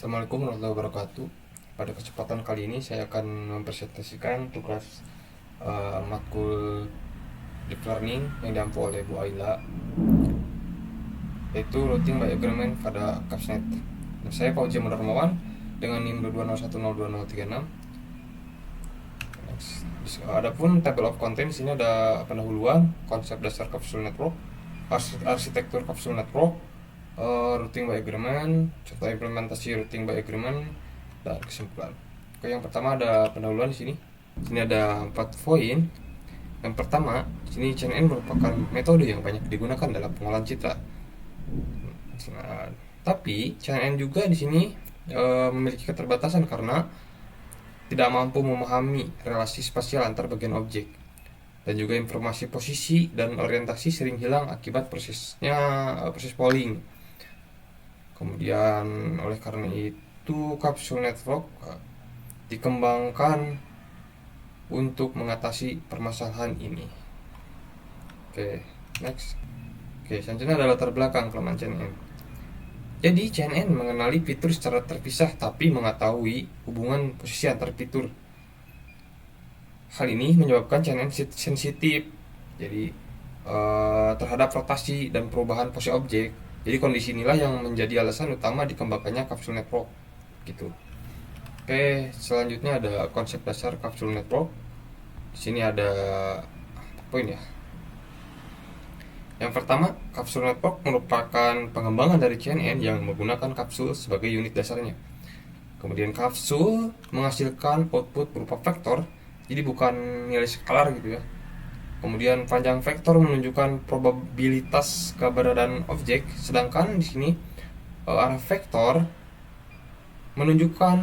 Assalamualaikum warahmatullahi wabarakatuh. Pada kesempatan kali ini saya akan mempresentasikan tugas matkul deep learning yang diampu oleh Bu Aila, yaitu routing by agreement pada CAPSNet. Nah, saya Pak Uji Darmawan dengan NIM 2201020036. Adapun table of content, di sini ada pendahuluan, konsep dasar kapsul network, arsitektur kapsul network, routing by agreement, contoh implementasi routing by agreement, dan kesimpulan. Oke, yang pertama ada pendahuluan di sini. Di sini ada 4 poin. Yang pertama, di sini CNN merupakan metode yang banyak digunakan dalam pengolahan citra. Nah, tapi CNN juga di sini memiliki keterbatasan karena tidak mampu memahami relasi spasial antar bagian objek, dan juga informasi posisi dan orientasi sering hilang akibat proses polling. Kemudian oleh karena itu kapsul network dikembangkan untuk mengatasi permasalahan ini. Oke, next. Oke, selanjutnya adalah latar belakang kelemahan CNN. Jadi CNN mengenali fitur secara terpisah tapi mengetahui hubungan posisi antar fitur. Hal ini menyebabkan CNN sensitif jadi terhadap rotasi dan perubahan posisi objek. Jadi kondisi inilah yang menjadi alasan utama dikembangkannya kapsul network gitu. Oke, selanjutnya ada konsep dasar kapsul network. Di sini ada poin ya. Yang pertama, kapsul network merupakan pengembangan dari CNN yang menggunakan kapsul sebagai unit dasarnya. Kemudian kapsul menghasilkan output berupa vektor, jadi bukan nilai skalar gitu ya. Kemudian panjang vektor menunjukkan probabilitas keberadaan objek, sedangkan di sini arah vektor menunjukkan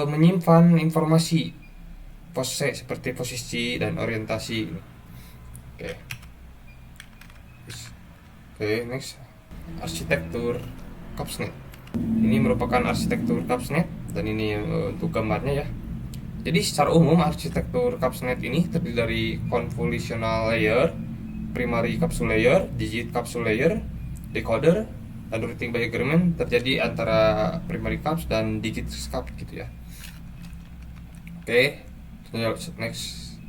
menyimpan informasi seperti posisi dan orientasi. Oke, next. Arsitektur CAPSNet. Ini merupakan arsitektur CAPSNet dan ini untuk gambarnya ya. Jadi secara umum arsitektur CAPSNet ini terdiri dari convolutional layer, primary capsule layer, digit capsule layer, decoder, dan routing by agreement terjadi antara primary caps dan digit caps gitu ya. Oke, next.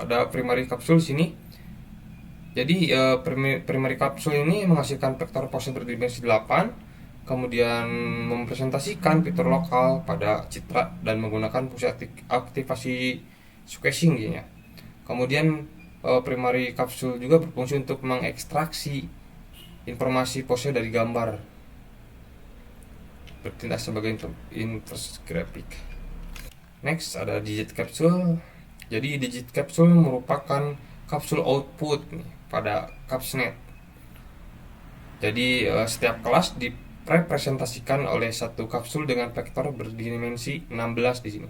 Ada primary capsule sini. Jadi primary capsule ini menghasilkan vektor pose berdimensi 8, kemudian mempresentasikan fitur lokal pada citra dan menggunakan fungsi aktivasi squashing ya. Kemudian primary capsule juga berfungsi untuk mengekstraksi informasi pose dari gambar, bertindak sebagai inverse graphic. Next ada digit capsule. Jadi digit capsule merupakan kapsul output nih pada CAPSNet. Jadi setiap kelas direpresentasikan oleh satu kapsul dengan vektor berdimensi 16 di sini.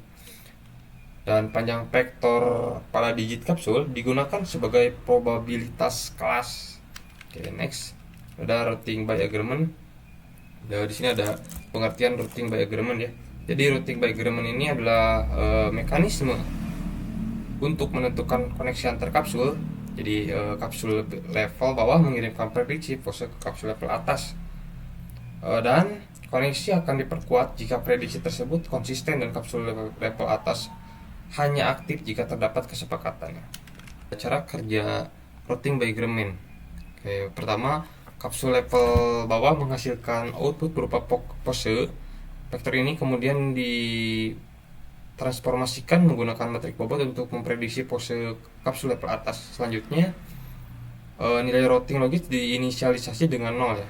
Dan panjang vektor pada digit kapsul digunakan sebagai probabilitas kelas. Oke, next. Ada routing by agreement. Nah, di sini ada pengertian routing by agreement ya. Jadi routing by agreement ini adalah mekanisme untuk menentukan koneksi antar kapsul. Jadi kapsul level bawah mengirimkan prediksi pose ke kapsul level atas, dan koneksi akan diperkuat jika prediksi tersebut konsisten dan kapsul level atas hanya aktif jika terdapat kesepakatannya. Cara kerja routing by agreement. Oke, pertama, kapsul level bawah menghasilkan output berupa pose. Vektor ini kemudian transformasikan menggunakan metrik bobot untuk memprediksi pose kapsul level atas. Selanjutnya nilai routing logis diinisialisasi dengan 0 ya.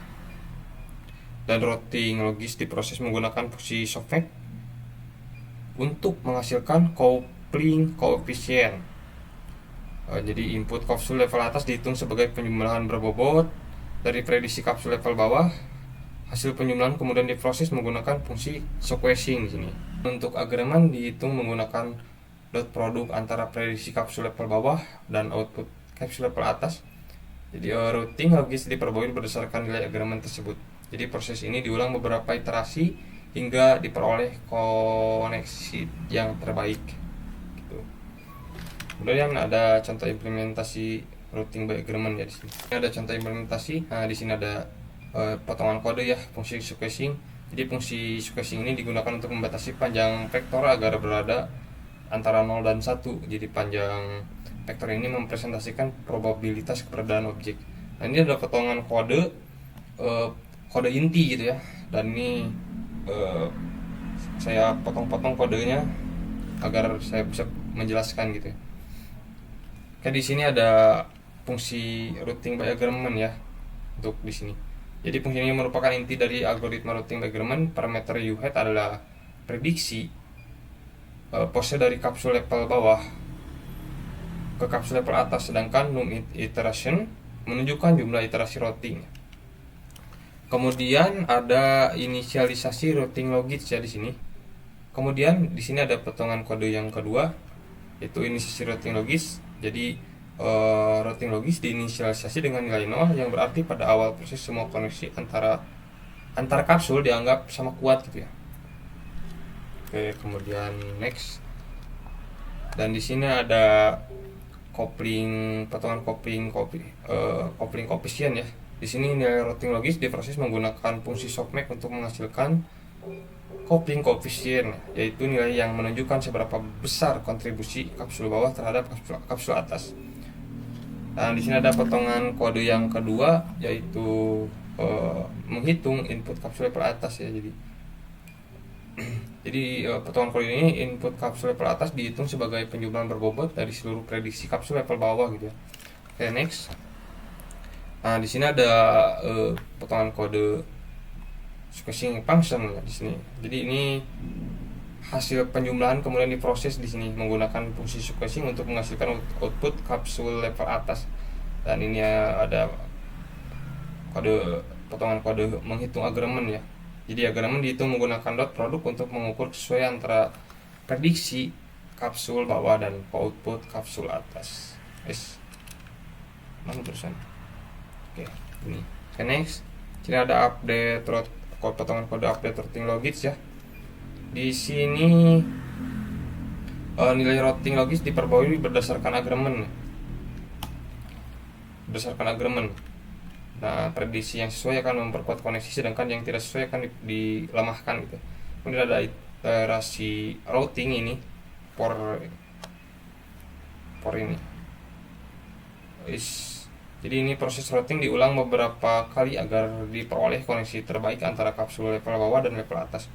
Dan routing logis diproses menggunakan fungsi softmax untuk menghasilkan coupling coefficient. Jadi input kapsul level atas dihitung sebagai penjumlahan berbobot dari prediksi kapsul level bawah. Hasil penjumlahan kemudian diproses menggunakan fungsi squashing di sini. Untuk agreement dihitung menggunakan dot produk antara prediksi kapsul level bawah dan output kapsul level atas. Jadi routing logis diperbarui berdasarkan nilai agreement tersebut. Jadi proses ini diulang beberapa iterasi hingga diperoleh koneksi yang terbaik. Gitu. Kemudian ada contoh implementasi routing by agreement ya di sini. Ada contoh implementasi. Nah, di sini ada potongan kode ya, fungsi squashing. Jadi fungsi sequencing ini digunakan untuk membatasi panjang vektor agar berada antara 0 dan 1. Jadi panjang vektor ini mempresentasikan probabilitas keberadaan objek. Nah, ini ada potongan kode kode inti gitu ya. Dan ini saya potong-potong kodenya agar saya bisa menjelaskan gitu ya. Oke, di sini ada fungsi routing by agreement ya untuk di sini. Jadi fungsi ini merupakan inti dari algoritma routing by agreement. Parameter U-hat adalah prediksi pose dari kapsul level bawah ke kapsul level atas, sedangkan num iteration menunjukkan jumlah iterasi routing. Kemudian ada inisialisasi routing logis ya di sini. Kemudian di sini ada potongan kode yang kedua, yaitu inisialisasi routing logis. Jadi routing logis diinisialisasi dengan nilai 0, yang berarti pada awal proses semua koneksi antara kapsul dianggap sama kuat gitu ya. Oke, kemudian next. Dan di sini ada potongan coupling coefficient ya. Di sini nilai routing logis diproses menggunakan fungsi softmax untuk menghasilkan coupling coefficient, yaitu nilai yang menunjukkan seberapa besar kontribusi kapsul bawah terhadap kapsul atas. Dan di sini ada potongan kode yang kedua, yaitu menghitung input kapsul level atas ya. Jadi potongan kode ini, input kapsul level atas dihitung sebagai penjumlahan berbobot dari seluruh prediksi kapsul level bawah gitu ya. Oke, next. Nah, di sini ada potongan kode sequencing function ya, di sini. Jadi ini hasil penjumlahan kemudian diproses di sini menggunakan fungsi sequencing untuk menghasilkan output kapsul level atas. Dan ini ada potongan kode menghitung agreement ya. Jadi agreement dihitung menggunakan dot produk untuk mengukur kesesuaian antara prediksi kapsul bawah dan output kapsul atas. Yes. 6%. Oke, ini. Oke, next. Sini ada update potongan kode update routing logis ya. Di sini nilai routing logis diperbarui berdasarkan agreement. Nah, prediksi yang sesuai akan memperkuat koneksi, sedangkan yang tidak sesuai akan dilemahkan gitu. Kemudian ada iterasi routing ini for ini. Jadi ini proses routing diulang beberapa kali agar diperoleh koneksi terbaik antara kapsul level bawah dan level atas.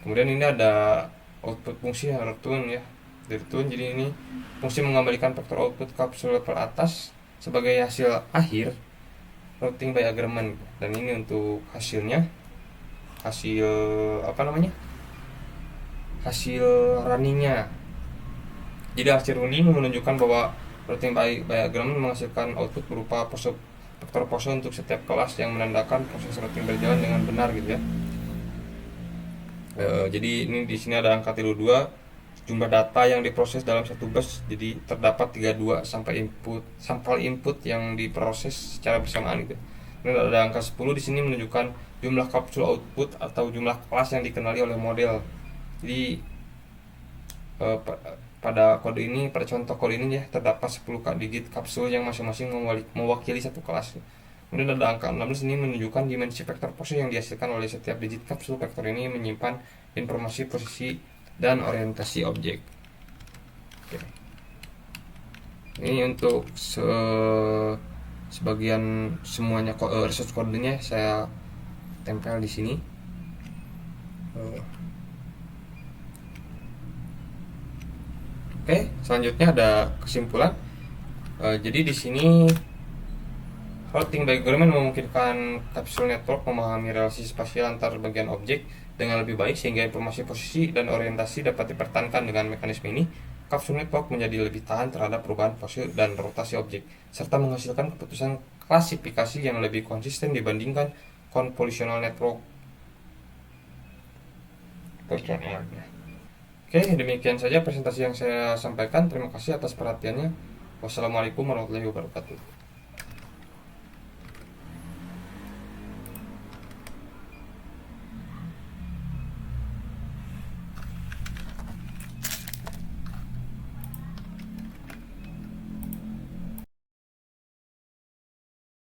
Kemudian ini ada output fungsi return ya. Return, jadi ini fungsi mengembalikan vektor output kapsul level atas sebagai hasil akhir routing by agreement. Dan ini untuk hasilnya, hasil runningnya. Jadi hasil running menunjukkan bahwa routing by agreement menghasilkan output berupa vektor pose untuk setiap kelas yang menandakan proses routing berjalan dengan benar gitu ya. Jadi ini di sini ada angka 32 jumlah data yang diproses dalam satu bus. Jadi terdapat 32 sampel input yang diproses secara bersamaan gitu. Kemudian ada angka 10 di sini menunjukkan jumlah kapsul output atau jumlah kelas yang dikenali oleh model. Jadi pada contoh kode ini ya, terdapat 10 digit kapsul yang masing-masing mewakili satu kelas. Kemudian ada angka 16 ini menunjukkan dimensi vektor pose yang dihasilkan oleh setiap digit kapsul. Vektor ini menyimpan informasi posisi dan orientasi objek. Oke. Ini untuk sebagian semuanya resource kodenya saya tempel di sini. Oke, selanjutnya ada kesimpulan. Jadi di sini routing by agreement memungkinkan kapsul network memahami relasi spasial antar bagian objek dengan lebih baik, sehingga informasi posisi dan orientasi dapat dipertahankan. Dengan mekanisme ini, kapsul network menjadi lebih tahan terhadap perubahan pose dan rotasi objek, serta menghasilkan keputusan klasifikasi yang lebih konsisten dibandingkan convolutional network. Oke, demikian saja presentasi yang saya sampaikan. Terima kasih atas perhatiannya. Wassalamualaikum warahmatullahi wabarakatuh.